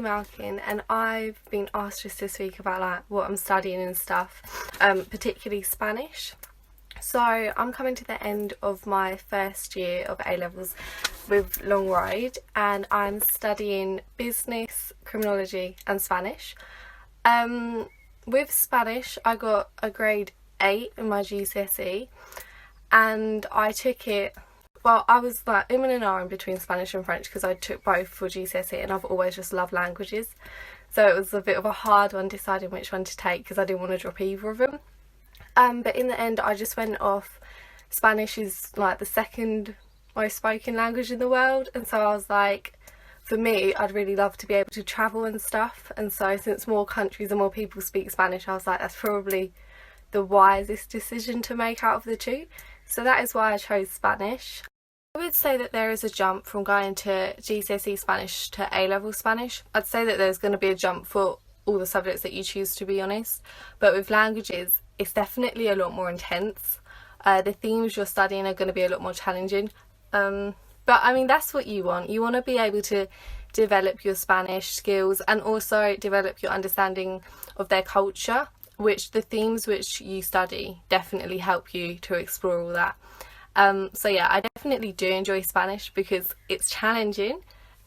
Malkin, and I've been asked just to speak about like what I'm studying and stuff, particularly Spanish. So I'm coming to the end of my first year of A levels with Long Road, and I'm studying business, criminology, and Spanish. With Spanish, I got a grade 8 in my GCSE, and I took it. Well, I was like and in between Spanish and French because I took both for GCSE, and I've always just loved languages. So it was a bit of a hard one deciding which one to take because I didn't want to drop either of them. But in the end, I just went off. Spanish is like the second most spoken language in the world, and so I was like, for me, I'd really love to be able to travel and stuff. And so since more countries and more people speak Spanish, I was like, that's probably the wisest decision to make out of the two. So that is why I chose Spanish. I would say that there is a jump from going to GCSE Spanish to A-level Spanish. I'd say that there's going to be a jump for all the subjects that you choose, to be honest. But with languages, it's definitely a lot more intense. The themes you're studying are going to be a lot more challenging. But I mean, that's what you want. You want to be able to develop your Spanish skills and also develop your understanding of their culture, which the themes which you study definitely help you to explore all that. So yeah, I definitely do enjoy Spanish because it's challenging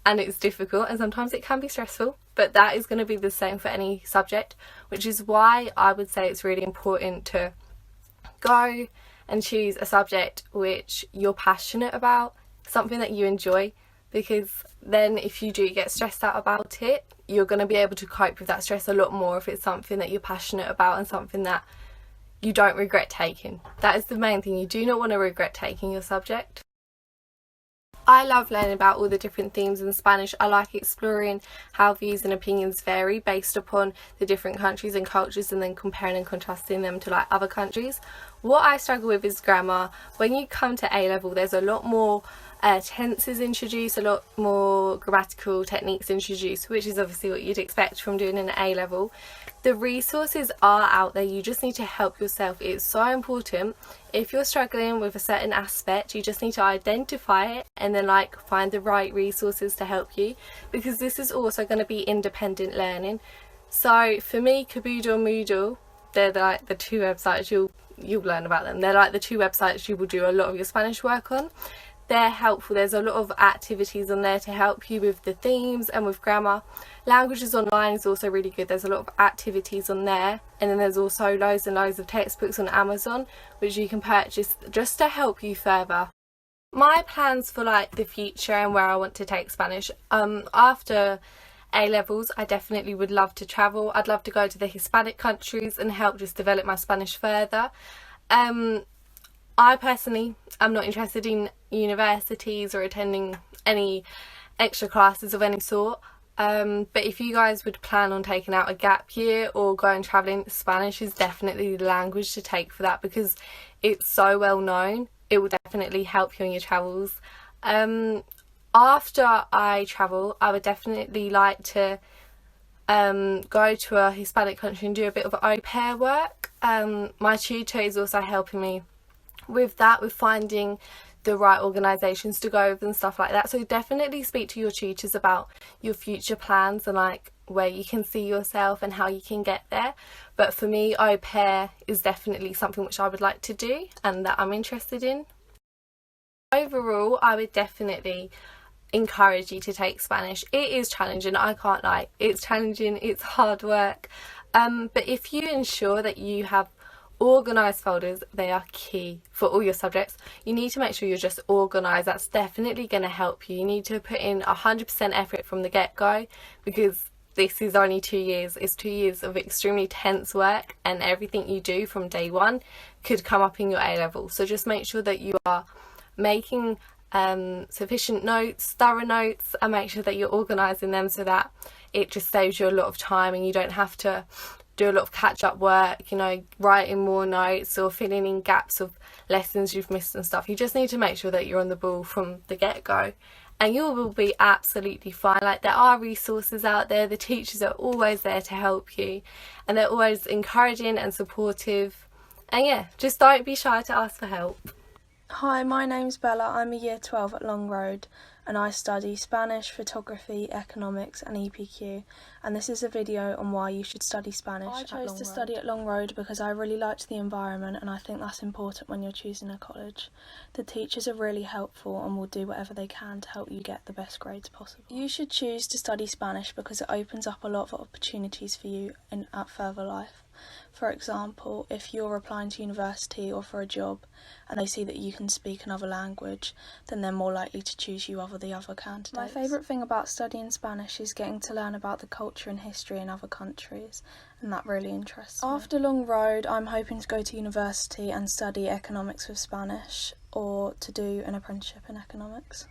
and it's difficult, and sometimes it can be stressful, but that is going to be the same for any subject, which is why I would say it's really important to go and choose a subject which you're passionate about, something that you enjoy, because then if you do get stressed out about it, you're going to be able to cope with that stress a lot more if it's something that you're passionate about and something that you don't regret taking. That is the main thing. You do not want to regret taking your subject. I love learning about all the different themes in Spanish. I like exploring how views and opinions vary based upon the different countries and cultures, and then comparing and contrasting them to like other countries. What I struggle with is grammar. When you come to A level, there's a lot more tenses introduced, a lot more grammatical techniques introduced, which is obviously what you'd expect from doing an A level. The resources are out there, you just need to help yourself. It's so important. If you're struggling with a certain aspect, you just need to identify it and then like find the right resources to help you, because this is also going to be independent learning. So for me, Kaboodle and Moodle, they're like the two websites you'll learn about them. They're like the two websites you will do a lot of your Spanish work on. They're helpful. There's a lot of activities on there to help you with the themes and with grammar. Languages Online is also really good. There's a lot of activities on there, and then there's also loads and loads of textbooks on Amazon which you can purchase just to help you further. My plans for like the future and where I want to take Spanish, after A levels, I definitely would love to travel. I'd love to go to the Hispanic countries and help just develop my Spanish further. I personally am not interested in universities or attending any extra classes of any sort. But if you guys would plan on taking out a gap year or going travelling, Spanish is definitely the language to take for that, because it's so well known. It will definitely help you on your travels. After I travel, I would definitely like to go to a Hispanic country and do a bit of au pair work. My tutor is also helping me with that, with finding the right organisations to go with and stuff like that. So definitely speak to your tutors about your future plans and like where you can see yourself and how you can get there. But for me, au pair is definitely something which I would like to do and that I'm interested in. Overall, I would definitely encourage you to take Spanish. It is challenging, I can't lie. It's challenging, it's hard work. But if you ensure that you have organised folders, they are key for all your subjects. You need to make sure you're just organised. That's definitely going to help you. You need to put in 100% effort from the get-go, because this is only 2 years. It's 2 years of extremely tense work, and everything you do from day one could come up in your A level. So just make sure that you are making sufficient notes, thorough notes, and make sure that you're organising them so that it just saves you a lot of time and you don't have to do a lot of catch-up work, you know, writing more notes or filling in gaps of lessons you've missed and stuff. You just need to make sure that you're on the ball from the get-go, and you will be absolutely fine. Like, there are resources out there, the teachers are always there to help you, and they're always encouraging and supportive. And yeah, just don't be shy to ask for help. Hi, my name's Bella. I'm a year 12 at Long Road. and I study Spanish, photography, economics and EPQ, and this is a video on why you should study Spanish. I chose to study at Long Road because I really liked the environment, and I think that's important when you're choosing a college. The teachers are really helpful and will do whatever they can to help you get the best grades possible. You should choose to study Spanish because it opens up a lot of opportunities for you at further life. For example, if you're applying to university or for a job and they see that you can speak another language, then they're more likely to choose you over the other candidates. My favourite thing about studying Spanish is getting to learn about the culture and history in other countries, and that really interests me. After Long Road, I'm hoping to go to university and study economics with Spanish, or to do an apprenticeship in economics.